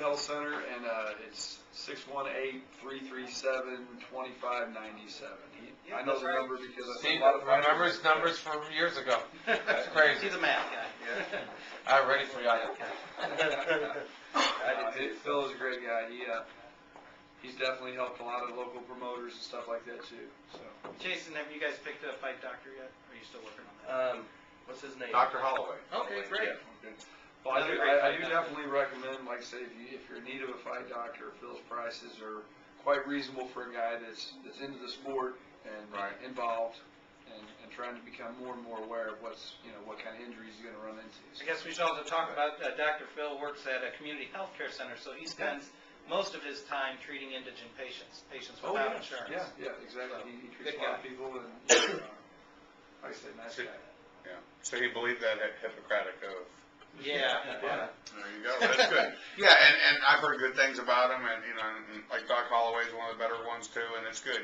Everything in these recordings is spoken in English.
Health Center, and it's 618-337-2597. I know the number because I see a lot of remembers numbers from years ago. That's crazy. He's a math guy. Yeah. I already forgot it. Phil is a great guy. He's definitely helped a lot of local promoters and stuff like that too. So. Jason, have you guys picked a fight doctor yet? Or are you still working on that? What's his name? Dr. Holloway. Okay, great. Yeah, okay. Well, I do definitely recommend, like I say, if you're in need of a fight doctor, Phil's prices are quite reasonable for a guy that's into the sport and involved and trying to become more and more aware of what kind of injuries he's going to run into. I guess we should also talk about Dr. Phil works at a community health care center, so he spends most of his time treating indigent patients without insurance. Yeah, exactly. So, he treats a good lot of guy. people, and like I say, nice guy. Yeah. So he believed that Hippocratic oath. Yeah. Yeah. There you go. That's good. Yeah, and I've heard good things about him, and and like Doc Holloway's one of the better ones too, and it's good.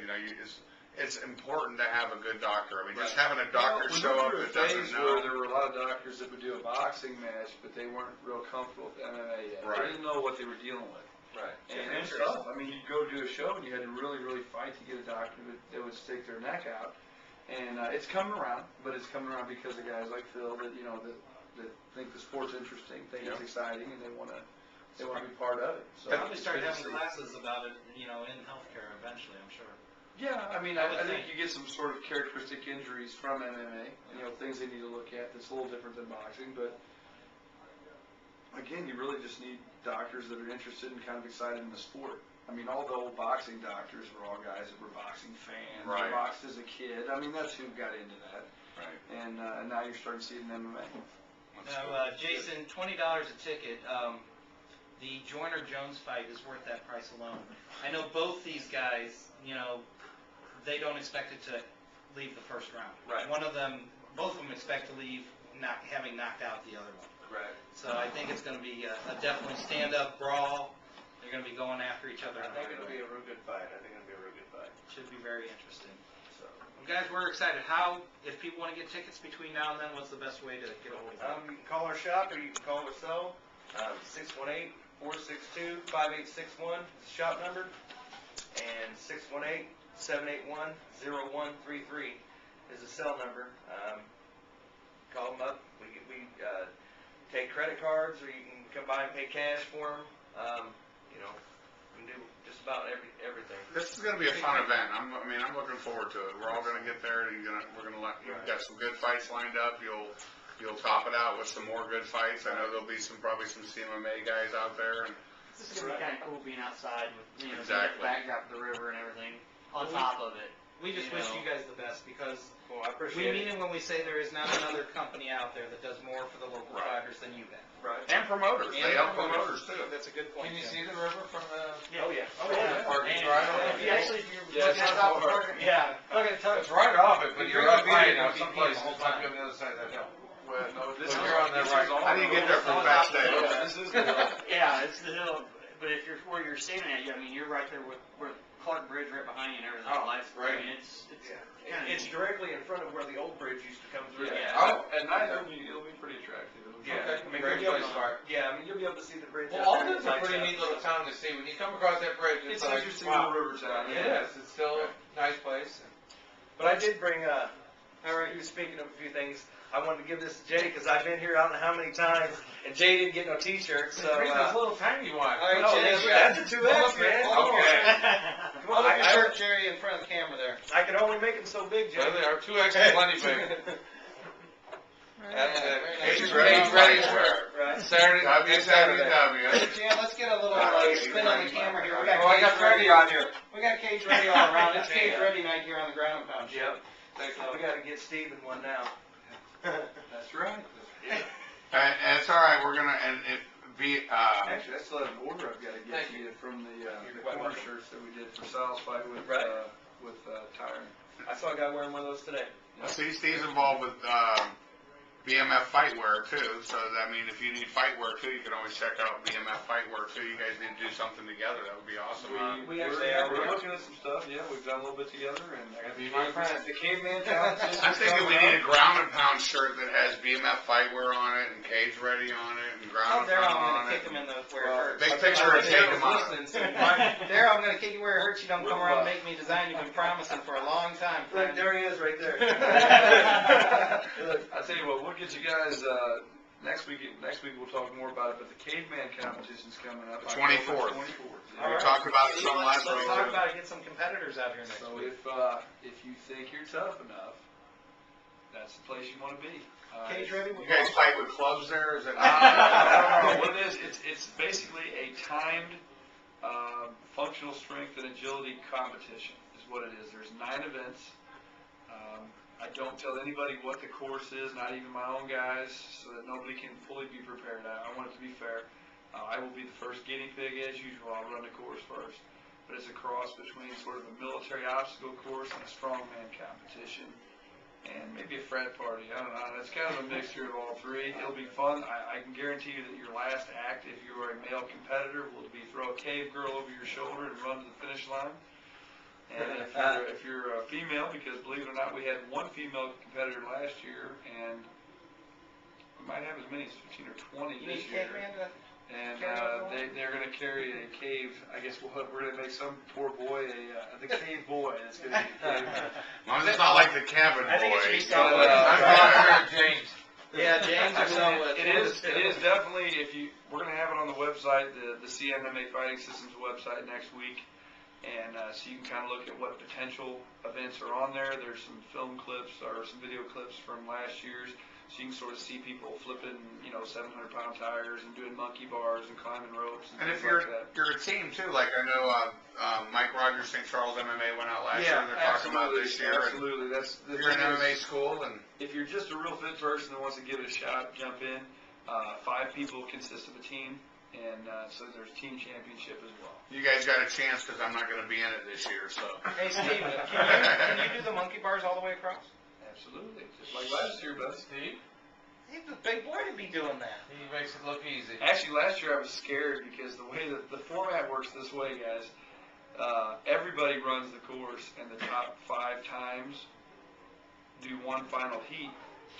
It's important to have a good doctor. I mean, just having a doctor show up that doesn't know. Where there were a lot of doctors that would do a boxing match, but they weren't real comfortable with MMA yet. Right. They didn't know what they were dealing with. Right. And it's tough. I mean, you'd go do a show and you had to really, really fight to get a doctor that would stick their neck out. And it's coming around, but it's coming around because of guys like Phil that that think the sport's interesting, think it's exciting, and they want to be part of it. So Probably start having classes about it, in healthcare eventually, I'm sure. Yeah, I mean, I think you get some sort of characteristic injuries from MMA, things they need to look at that's a little different than boxing, but again, you really just need doctors that are interested and kind of excited in the sport. I mean, all the old boxing doctors were all guys that were boxing fans, Right. boxed as a kid. I mean, that's who got into that. Right. And now you're starting to see it in MMA. Now, Jason, $20 a ticket. The Joyner-Jones fight is worth that price alone. I know both these guys, they don't expect it to leave the first round. Right. Both of them expect to leave having knocked out the other one. Right. So I think it's going to be a definitely stand-up brawl. They're going to be going after each other. I think it'll be a real good fight. Should be very interesting. So, well, guys, we're excited. If people want to get tickets between now and then, what's the best way to get a hold of them? You can call our shop or you can call our cell. 618-462-5861 is the shop number. And 618-781-0133 is the cell number. Call them up. We take credit cards, or you can come by and pay cash for them. We can do just about everything. This is going to be a fun event. I'm looking forward to it. We're all going to get there. You've got some good fights lined up. You'll top it out with some more good fights. I know there'll be probably some CMMA guys out there. And this is going to be kind of cool being outside with the backdrop of the river and everything on top of it. We just wish you guys the best because I appreciate we mean it when we say there is not another company out there that does more for the local fighters than you have. Right. And promoters. They help promoters too. That's a good point. Can you see the river from the? Oh yeah. Parking's right on it. Actually, if you're looking at top of the park, Look at the It's right off it, but you're You're on the right, now. you're Some right, places the whole might be time. on the other side of that hill. Well, no, this But is you're on the right. How do you get there from Fast Day? This is the yeah, it's the hill. But if you're where you're standing at, you're right there with Clark Bridge right behind you and everything. Oh, Lights, right. I mean, it's kind of It's directly in front of where the old bridge used to come through. Yeah. Oh, at night it'll be pretty attractive. Yeah. Okay. You'll be able to, you'll be able to see the bridge. Well, out there. Alden's a pretty neat little town to see. When you come across that bridge, It's like, interesting wow. little river town. Yes, it's still a nice place. But I did bring, all right, you were speaking of a few things. I wanted to give this to Jay because I've been here I don't know how many times, and Jay didn't get no T-shirt. So, Bring this little tiny one. All right, no, Jay, that's a 2X, man. Okay. Come on, I heard Jerry in front of the camera there. I can only make them so big, Jay. There they are. 2X is plenty big. That's it. Cage ready swear. Right. Saturday. WWW. Jan, let's get a little spin on the camera here. We got Oh, I got Freddie on here. We got cage ready all around. It's cage ready night here on the ground and pound. Yep. So we got to get Steven one now. That's right. And it's all right. We're gonna Actually, I still have an order I've got to get to you from the corner shirts that we did for Sal's fight with Tyron. I saw a guy wearing one of those today. Steve's involved with BMF Fightwear too, so I mean, if you need fightwear too, you can always check out BMF Fightwear too. You guys need to do something together, that would be awesome. We're looking at some stuff, yeah, we've done a little bit together, and I got the caveman competition. I'm thinking we need a ground and pound shirt that has BMF Fightwear on it, and Cage Ready on it, and ground and There, pound I'm on gonna it. kick him in the where it hurts. Big picture of Cage him on. There, I'm gonna kick you where it hurts. You don't come around and make me design. You've been promising for a long time. Look, there he is right there. Look, I tell you what, we'll get you guys, next week we'll talk more about it, but the caveman competition's coming up. The 24th. 24th. We talked about it some last Let's week. talk about it. Get some competitors out here next So week. if you think you're tough enough, that's the place you want to be. Cage Ready. You guys fight with clubs there, is it? I don't know what it is. It's basically a timed functional strength and agility competition is what it is. There's 9 events. I don't tell anybody what the course is, not even my own guys, so that nobody can fully be prepared. I want it to be fair. I will be the first guinea pig as usual. I'll run the course first. But it's a cross between sort of a military obstacle course and a strongman competition. And maybe a frat party. I don't know. It's kind of a mixture of all three. It'll be fun. I can guarantee you that your last act, if you are a male competitor, will be throw a cave girl over your shoulder and run to the finish line. And if you're a female, because believe it or not, we had one female competitor last year, and we might have as many as 15 or 20 this year. And they're going to carry a cave. I guess we're going to make some poor boy the cave boy. It's going to be the cave. As long as it's not like the cabin boy. I think it should be James. Yeah, James or someone. It is definitely, we're going to have it on the website, the CMMA Fighting Systems website next week. And so you can kind of look at what potential events are on there. There's some film clips or some video clips from last year's. So you can sort of see people flipping, 700-pound tires and doing monkey bars and climbing ropes and And if things you're like that. you're a team too, like I know Mike Rogers, St. Charles MMA went out last year, and they're talking about this year. Absolutely, that's the You're in thing MMA is, school, and if you're just a real fit person that wants to give it a shot, jump in. 5 people consist of a team, and so there's team championship as well. you guys got a chance because I'm not going to be in it this year. So Hey, Steve, can you do the monkey bars all the way across? Absolutely, just like last year, bud. Steve, He's a big boy to be doing that. he makes it look easy. Actually, last year I was scared because the way that the format works this way, guys, everybody runs the course, and the top 5 times do one final heat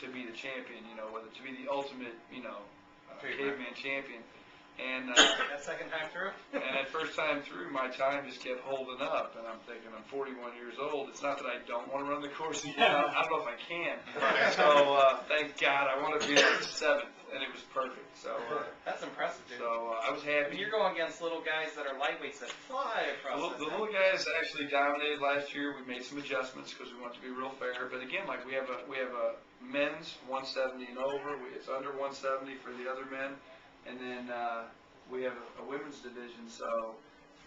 to be the champion, whether to be the ultimate, caveman champion. And That second time through? and that first time through, my time just kept holding up, and I'm thinking, I'm 41 years old. It's not that I don't want to run the course again. I don't know if I can. So thank God, I want to be like 7th, and it was perfect. So That's impressive, dude. I was I happy. mean, you're going against little guys that are lightweights that fly across The little guys actually dominated last year. We made some adjustments because we want to be real fair. But again, like we have a men's 170 and over. It's under 170 for the other men, and then we have a women's division. So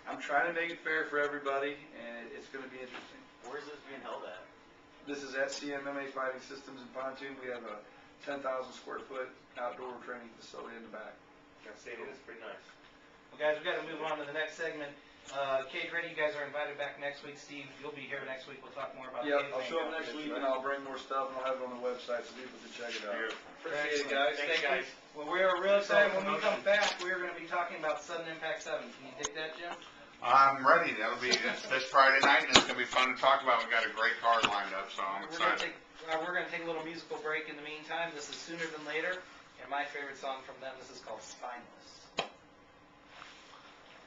I'm trying to make it fair for everybody, and it's going to be interesting. Where's this being held at? This is at CMMA Fighting Systems in Pontoon. We have a 10,000 square foot outdoor training facility in the back. That stadium is pretty nice. Well, guys, we've got to move on to the next segment. Cage Ready, you guys are invited back next week. Steve, you'll be here next week. We'll talk more about Yeah, the I'll show up next week, and I'll bring more stuff, and I'll have it on the website so people can check it out. Appreciate it, guys. Thanks, guys. Well, we are real excited when we come back. We're going to be talking about Sudden Impact 7. Can you take that, Jim? I'm ready. That'll be this Friday night, and it's going to be fun to talk about. We've got a great card lined up, so I'm excited. We're going to take a little musical break in the meantime. This is Sooner Than Later, and my favorite song from them, this is called Spineless.